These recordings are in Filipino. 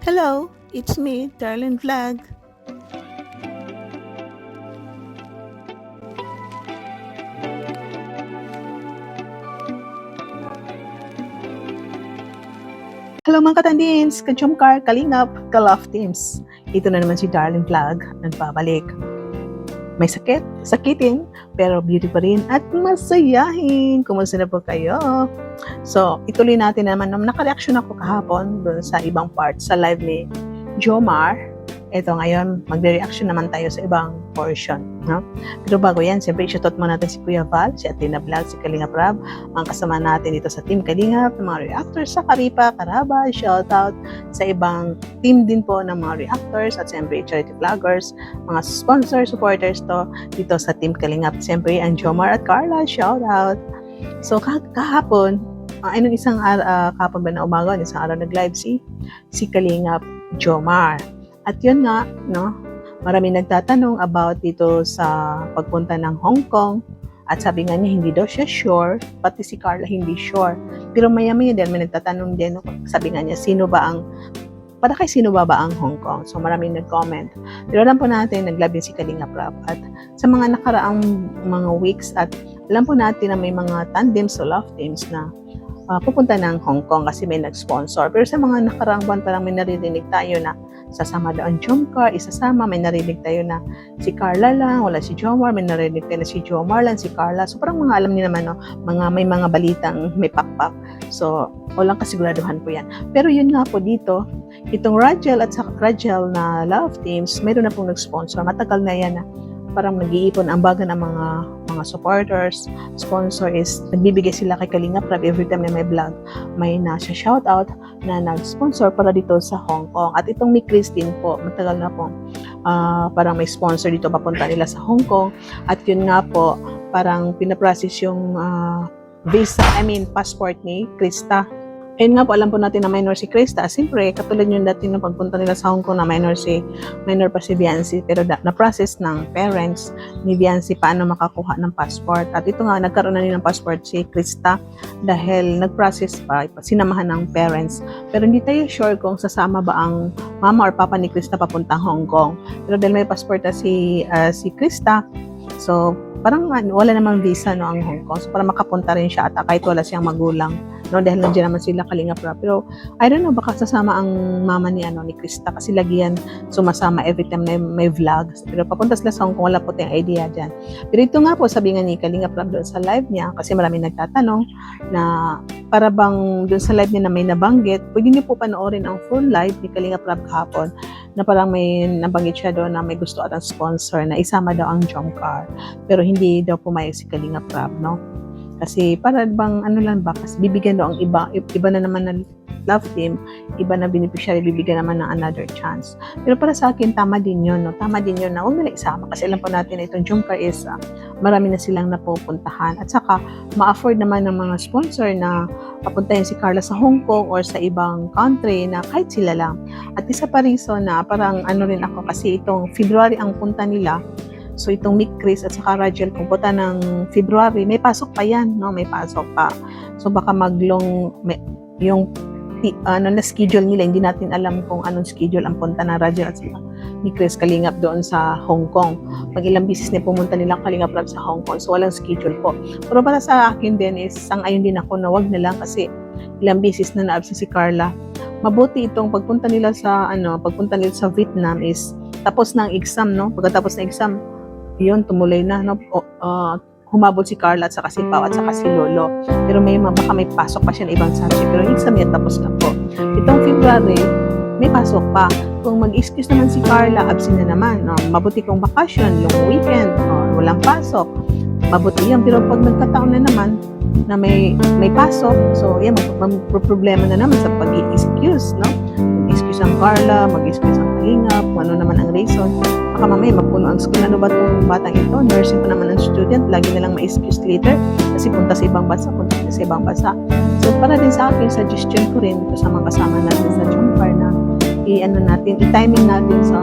Hello, it's me, Darlene Vlog. Hello mga katandins, ka-Jomcar, kalingap, ka-love teams. Ito na naman si Darlene Vlog, nagbabalik. May sakit, sakitin, pero beauty pa rin at masayahin. Kumusta na po kayo? So, ituloy natin naman. Naka-reaction ako kahapon doon sa ibang part sa live ni Jomar. Ito ngayon, magre-reaction naman tayo sa ibang portion. No? Pero bago yan, siyempre i-shoutout mo natin si Kuya Val, si Athena Vlog, si Kalinga Prab, mga kasama natin dito sa Team Kalingap, mga reactors sa Karipa, Karaba, shoutout sa ibang team din po ng mga reactors at siyempre charity vloggers, mga sponsor, supporters to dito sa Team Kalingap. Siyempre ang Jomar at Carla, shoutout. So kahapon, anong isang kahapon ba na umaga, isang araw nag-live si Kalingap Jomar. At yun nga, no, marami nagtatanong about dito sa pagpunta ng Hong Kong. At sabi nga niya, hindi daw siya sure, pati si Carla hindi sure. Pero maya-maya din, may nagtatanong din, sabi nga niya, sino ba ang Hong Kong? So maraming nag-comment. Pero alam po natin, nag-live din si Kalinga Prab. At sa mga nakaraang mga weeks, at alam po natin na may mga tandems o love teams na pupunta ng Hong Kong kasi may nag-sponsor. Pero sa mga nakaraang buwan parang may naririnig tayo na sasama daw ang Jomcar, isasama, may narinig tayo na si Carla lang, wala si Jomar, may narinig tayo na si Jomar lang, si Carla. So parang mga alam niyo naman, no, may mga balitang may pakpak. So walang kasiguraduhan po yan. Pero yun nga po dito, itong Rajel at sa Rajel na love teams, mayroon na pong nag-sponsor. Matagal na yan na parang nag-iipon ang baga ng mga supporters, sponsor is nagbibigay sila kay Kalinga Prab every time na may vlog, may nasa shoutout na nag-sponsor para dito sa Hong Kong. At itong Mick Christine po, matagal na po, parang may sponsor dito papunta nila sa Hong Kong. At yun nga po, parang pinaprocess yung passport ni Krista. Ayun nga po, alam po natin na minor si Krista. Siyempre, katulad yung dati nung pagpunta nila sa Hong Kong na minor pa si Biancy. Pero na-process ng parents ni Biancy paano makakuha ng passport. At ito nga, nagkaroon na rin ng passport si Krista dahil nag-process pa, sinamahan ng parents. Pero hindi tayo sure kung sasama ba ang mama or papa ni Krista papuntang Hong Kong. Pero dahil may passport na si Krista, so parang wala namang visa no ang Hong Kong. So para makapunta rin siya at kahit wala siyang magulang. No, dahil nandiyan naman sila Kalinga Prab. Pero I don't know, baka sasama ang mama ni Krista kasi lagi yan sumasama every time na may vlog. Pero papunta sila sa Hong Kong, wala po tayong idea dyan. Pero ito nga po, sabi nga ni Kalinga Prab doon sa live niya, kasi maraming nagtatanong na para bang doon sa live niya na may nabanggit, pwede niyo po panoorin ang full live ni Kalinga Prab kahapon na parang may nabanggit siya doon na may gusto at ang sponsor na isama daw ang Jomcar. Pero hindi daw pumayag si Kalinga Prab, no? Kasi para bang kasi bibigyan daw ang iba na naman na love team, iba na beneficiary, bibigyan naman ng another chance. Pero para sa akin, tama din yun, no? Tama din yun na huwag nila isama kasi alam po natin na itong Jomcar is marami na silang napupuntahan at saka ma-afford naman ng mga sponsor na papuntahin si Carla sa Hong Kong or sa ibang country na kahit sila lang. At isa pa reason na parang rin ako kasi itong February ang punta nila. So itong Mick Chris at saka Rajel kung punta ng February, may pasok pa yan, no? May pasok pa. So baka yung na-schedule nila, hindi natin alam kung anong schedule ang punta ng Rajel at saka Mick Chris Kalingap doon sa Hong Kong. Pag ilang bisis na pumunta nilang Kalingap sa Hong Kong, so walang schedule po. Pero para sa akin din is, sang-ayon din ako na wag na lang kasi ilang bisis na na-absent si Carla. Mabuti itong pagpunta nila sa Vietnam is tapos ng exam, no? Pagkatapos ng exam, yun, tumuloy na, no? Humabol si Carla at saka si Pao at saka si Lolo. Pero baka may pasok pa siya ng ibang subject. Pero yung exam niya tapos na po. Itong February, may pasok pa. Kung mag-excuse naman si Carla, absent na naman. No? Mabuti kung vacation, yung weekend, no? Walang pasok. Mabuti yan. Pero pag nagkataon na naman na may pasok, so yan, problema na naman sa pag-i-excuse, no? Mag-excuse ang Carla, mag-excuse ang Kalingap, kung ano naman ang reason. Baka mamaya mapuno ang school. Ano ba itong batang ito? Nursing pa naman ang student. Lagi na lang ma-excuse later kasi punta sa ibang bansa. So para din sa akin, suggestion ko rin ito sa mga kasama natin sa Jomcar na i-timing natin sa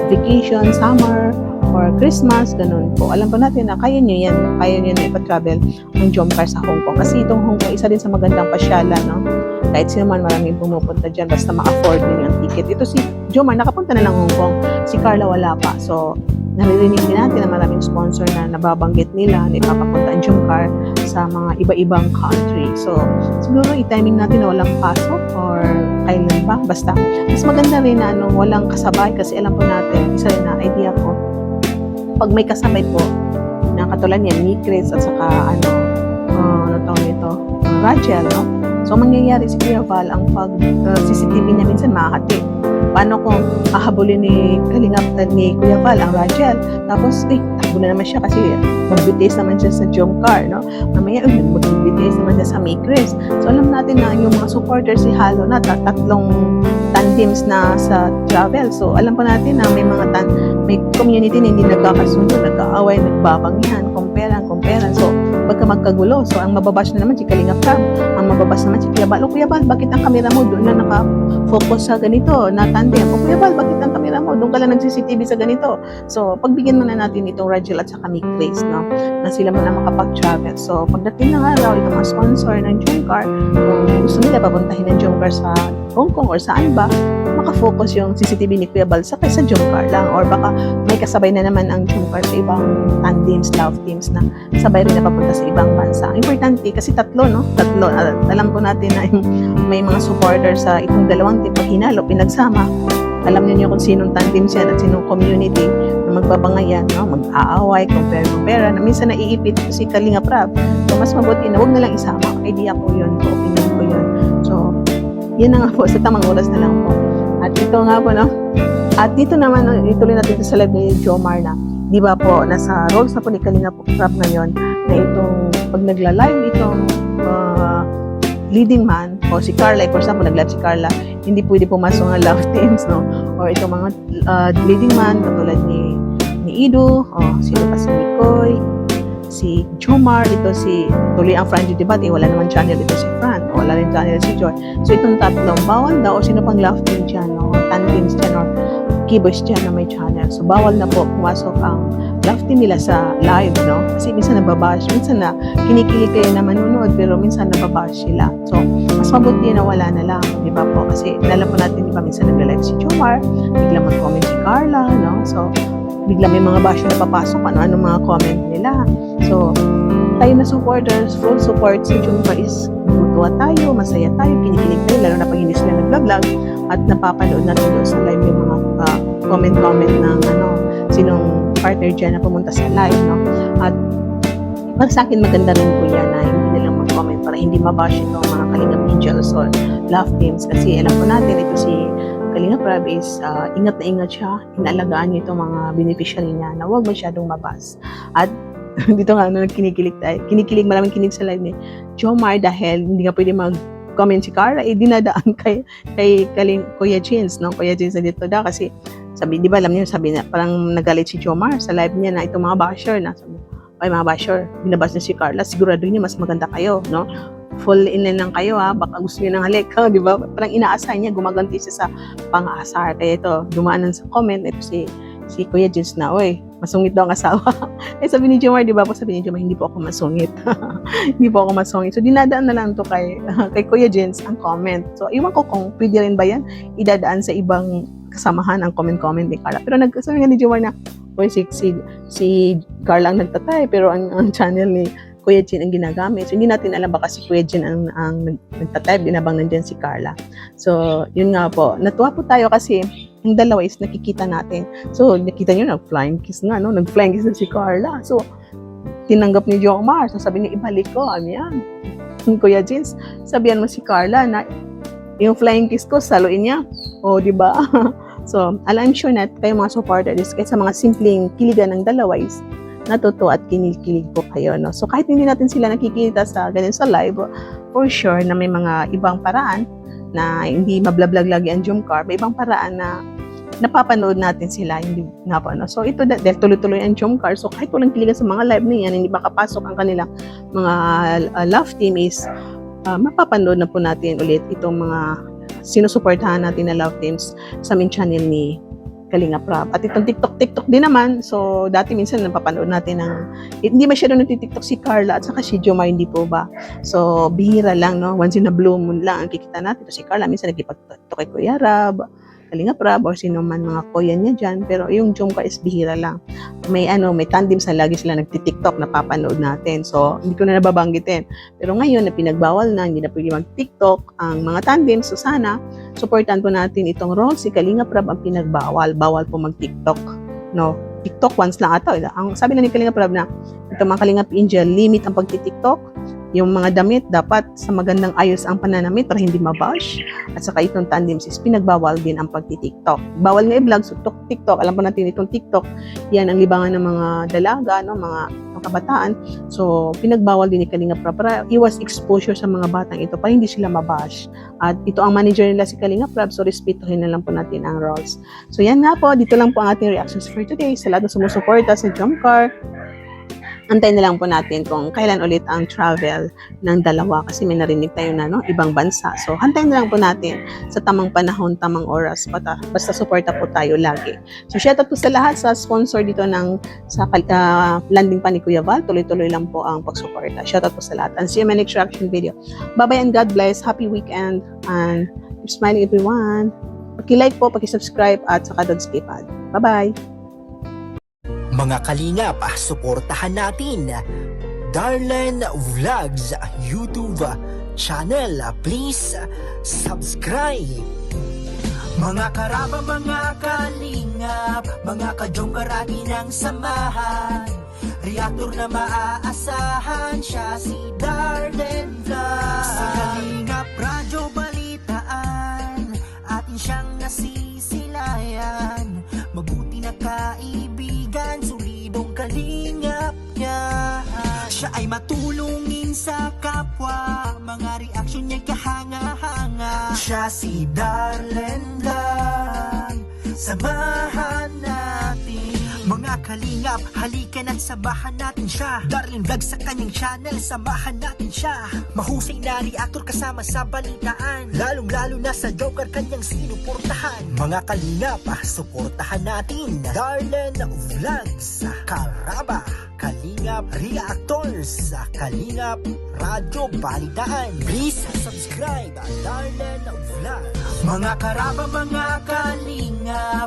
vacation, summer, for Christmas, ganun po. Alam po natin na kaya nyo na ipa-travel ng Jomcar sa Hong Kong. Kasi itong Hong Kong, isa din sa magandang pasyalan, no? Kahit sino man, maraming pumupunta dyan, basta ma-afford din yung ticket. Ito si Jomar, nakapunta na ng Hong Kong. Si Carla wala pa. So, naririnig din natin na maraming sponsor na nababanggit nila na ipapapunta ang Jomcar sa mga iba-ibang country. So, siguro i-timing natin na walang pasok or kailan ba. Basta, mas maganda rin na walang kasabay kasi alam po natin, isa rin na idea ko, pag may kasabay po, na katulad niya, Chris at saka Rachel, no? So, mangyayari si Kuya Val, ang CCTV niya minsan makakati. Paano kung hahabulin ni Kuya Val ang Rachel? Tapos, takbo na naman siya kasi mag-BTS naman siya sa Jomcar, no? Mamaya, mag-BTS naman siya sa Chris. So, alam natin na yung mga supporters si Halo na tatlong tandems na sa travel. So, alam pa natin na may community na hindi nagkakasundo, nagkaaway, nagbabangyan, kumperan. So, pagka magkagulo, so ang mababash na naman si Kalinga Prab, ang mababash naman si Kuya Val. O Kuya Val, bakit ang kamera mo doon na naka-focus sa ganito, na tandem? O Kuya Val, bakit ang kamera mo doon ka lang nag-CCTV sa ganito? So, pagbigyan muna natin itong Rachel at saka Grace, no? Na sila muna makapag-travel. So, pagdating ng araw, itong mga sponsor ng Jomcar, kung gusto nila papuntahin ng Jomcar sa Hong Kong or saan ba, makafocus yung CCTV ni Kuya Val sa Jomcar lang, or baka may kasabay na naman ang Jomcar sa ibang tandems, love teams na sabay rin na papunta sa ibang bansa. Importante kasi tatlo. Alam ko natin na may mga supporter sa itong dalawang team pag hinalo, pinagsama. Alam niyo kung sinong tandems yan at sinong community na magbabangayan, no? Mag-aaway, compare, na minsan naiipit si Kalinga Prab. So, mas mabuti na huwag na lang isama. Idea ko yun, opinion ko yun. So, yan na nga po, sa tamang oras na lang po. At ito nga po, no? At dito naman, ituloy natin sa live ni Jomar na, di ba po, nasa roles na po ni Kalinga Prab ngayon, na itong, pag nagla-live itong leading man, o si Carla, for example, nag-live si Carla, hindi pwede pumasok ang love teams, no? Or itong mga leading man, katulad ni Ido, o sino pa si Mikoy, si Jomar, ito si tuloy ang Fran Debate, wala naman channel ito si Fran, wala rin channel si Joy. So itong tatlong, bawal daw, o sino pang love team dyan, o tandems dyan, or keyboys dyan na may channel. So bawal na po pumasok ang love team nila sa live, no? Kasi minsan nababash, minsan na kinikilig kayo na manunood, pero minsan nababash sila. So, mas mabuti na wala na lang, di ba po? Kasi alam po natin, di ba, minsan nagla-live si Jomar, bigla mag-comment si Carla, no? So, bigla may mga bash na papasok, ano mga comment nila. So, tayo na supporters, full support sa Jomar is tutuwa tayo, masaya tayo, kinikilig tayo, lalo na pag hindi sila nag-vlog at napapanood natin doon sa live yung mga comment ng sinong partner dyan na pumunta sa live, no? At para sa akin, maganda rin po yan na hindi nilang mag-comment para hindi mabash itong mga Kalingap Angels or love teams. Kasi alam po natin, ito si Kalinga Prab is ingat na ingat siya, inaalagaan niya itong mga beneficiary niya na huwag masyadong mabas. At dito nga, kinikilig, maraming kinig sa live ni Jomar dahil hindi nga pwede mag-comment si Carla, dinadaan kay Kuya Jeans, no? Kuya Jeans na dito daw kasi sabi, di ba, alam niyo, sabi na, parang nagalit si Jomar sa live niya na itong mga basher na, sabi, ay mga basher, binabas niya si Carla, sigurado niyo mas maganda kayo, no? Full in lang kayo, ha? Baka gusto niyo ng halik, ha? Di ba? Parang inaasay niya, gumaganti siya sa pang-aasar. Kaya ito, dumaanan sa comment, ito si Kuya Jeans na, oy, masungit daw ang asawa. Eh, sabi ni Jomar, di ba po, sabi ni Jomar, hindi po ako masungit. Hindi po ako masungit. So, dinadaan na lang to kay Kuya Jeans ang comment. So, iwan ko kung pwede rin ba yan, idadaan sa ibang kasamahan ang comment ni Carla. Pero sabi nga ni Jomar na, oy, si Carla ang nagtatay, pero ang channel ni Kuya Jean ang ginagamit. So, hindi natin alam baka si Kuya Jean ang nagtatype, binabang nandyan si Carla. So, yun nga po. Natuwa po tayo kasi ang dalawa is nakikita natin. So, nakita nyo, nag-flying kiss nga, no? Nag-flying kiss na si Carla. So, tinanggap ni Jomar. So, sabi niya, ibalik ko. Ano yan? Kuya Jean, sabihan mo si Carla na yung flying kiss ko, saluin niya. O, di ba? So, I'm sure na kayo mga supporters, kahit sa mga simpleng kiligan ng dalawa is natuto at kinikilig po kayo, no? So, kahit hindi natin sila nakikita sa ganun sa live, for sure na may mga ibang paraan na hindi mablablag lagi ang Jomcar, may ibang paraan na napapanood natin sila, hindi nga po, no? So, ito dahil tuloy-tuloy ang Jomcar, so kahit walang kiligan sa mga live na yan, hindi makapasok ang kanilang mga love team is mapapanood na po natin ulit itong mga sinusuportahan natin na love teams sa main channel ni Kalinga Prab. At itong TikTok din naman, so dati minsan napapanood natin ng, hindi masyado nagtitiktok si Carla at saka si Jomar, hindi po ba? So, bihira lang, no? Once in a blue moon lang ang kikita natin. So, si Carla minsan nagkipagtiktok kay Kuya Rab, Kalinga Prab, or sino man mga kuya niya dyan. Pero yung Jomar is bihira lang. May tandem sa lagi sila nagtitiktok, napapanood natin. So, hindi ko na nababanggitin. Pero ngayon, na pinagbawal na, hindi na pwede mag-tiktok ang mga tandem. So, sana, supportan po natin itong role. Si Kalinga Prab ang pinagbawal. Bawal po mag-tiktok. No? TikTok once lang ata. Ang sabi na ni Kalinga Prab na, ito mga Kalingap Angel, limit ang pag-tiktok. Yung mga damit, dapat sa magandang ayos ang pananamit para hindi mabash. At saka itong tandems is pinagbawal din ang pagti-tiktok. Bawal nga i-vlog, so TikTok. Alam po natin itong TikTok, yan ang libangan ng mga dalaga, no? Mga kabataan. So, pinagbawal din ni Kalinga Prab para iwas exposure sa mga batang ito para hindi sila mabash. At ito ang manager nila si Kalinga Prab, so respetuhin na lang po natin ang roles. So, yan nga po. Dito lang po ang ating reactions for today. Sa lahat na sumusuporta sa Jomcar, antayin na lang po natin kung kailan ulit ang travel ng dalawa kasi may narinig tayo na ibang bansa. So, hantayin na lang po natin sa tamang panahon, tamang oras. Basta suporta po tayo lagi. So, shoutout po sa lahat sa sponsor dito sa landing pa ni Kuya Val. Tuloy-tuloy lang po ang pagsuporta. Shoutout po sa lahat. And see you in my next reaction video. Bye-bye and God bless. Happy weekend. And keep smiling everyone. Paki-like po, paki-subscribe at saka don't skip ad. Bye-bye. Mga kalingap, suportahan natin Darlen Vlogs YouTube channel. Please subscribe. Mga karaba, mga kalingap, mga ka-Jomcar ng samahan. Reactor na maaasahan, siya si Darlen Vlogs. Sa Kalingap Radyo Balitaan, atin siyang nasisilayan. Mabuti na kaibigan, solidong kalingap niya. Siya ay matulungin sa kapwa, mga reaksyon niya'y kahanga-hanga. Siya si Darlen lang, samahan natin. Mga kalingap, halika na't samahan natin siya. Darlen Vlog sa kanyang channel, samahan natin siya. Mahusay na reactor kasama sa balitaan, lalong-lalo na sa Jomcar kanyang sinuportahan. Mga kalingap, suportahan natin Darlen Vlogs, Karaba, Kalingap Reactors, Kalingap Radyo Balitaan. Please subscribe Darlen Vlogs. Mga karaba, mga kalingap,